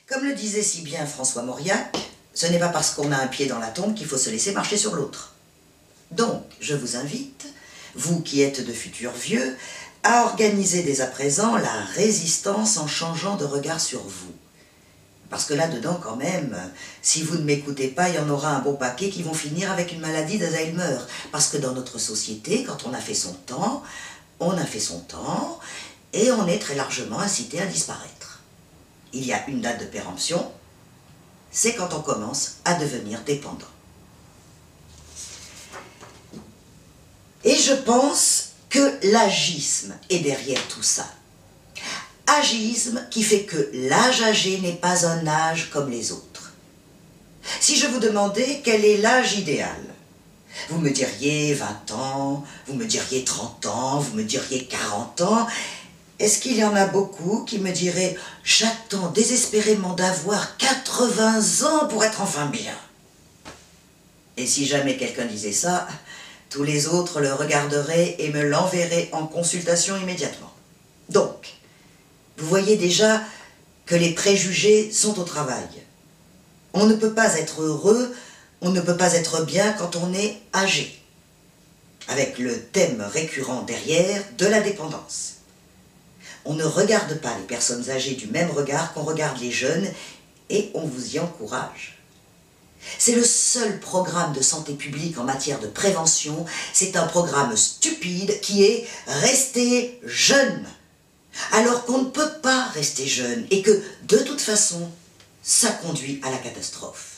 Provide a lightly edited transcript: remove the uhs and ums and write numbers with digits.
Comme le disait si bien François Mauriac, ce n'est pas parce qu'on a un pied dans la tombe qu'il faut se laisser marcher sur l'autre. Donc, je vous invite, vous qui êtes de futurs vieux, à organiser dès à présent la résistance en changeant de regard sur vous. Parce que là-dedans, quand même, si vous ne m'écoutez pas, il y en aura un bon paquet qui vont finir avec une maladie d'Alzheimer. Parce que dans notre société, quand on a fait son temps, on a fait son temps, et on est très largement incité à disparaître. Il y a une date de péremption, c'est quand on commence à devenir dépendant. Et je pense que l'agisme est derrière tout ça. Agisme qui fait que l'âge âgé n'est pas un âge comme les autres. Si je vous demandais quel est l'âge idéal, vous me diriez 20 ans, vous me diriez 30 ans, vous me diriez 40 ans. Est-ce qu'il y en a beaucoup qui me diraient « J'attends désespérément d'avoir 80 ans pour être enfin bien ». Et si jamais quelqu'un disait ça, tous les autres le regarderaient et me l'enverraient en consultation immédiatement. Donc, vous voyez déjà que les préjugés sont au travail. On ne peut pas être heureux, on ne peut pas être bien quand on est âgé. Avec le thème récurrent derrière de la dépendance. On ne regarde pas les personnes âgées du même regard qu'on regarde les jeunes et on vous y encourage. C'est le seul programme de santé publique en matière de prévention, c'est un programme stupide qui est « rester jeune ». Alors qu'on ne peut pas rester jeune et que, de toute façon, ça conduit à la catastrophe.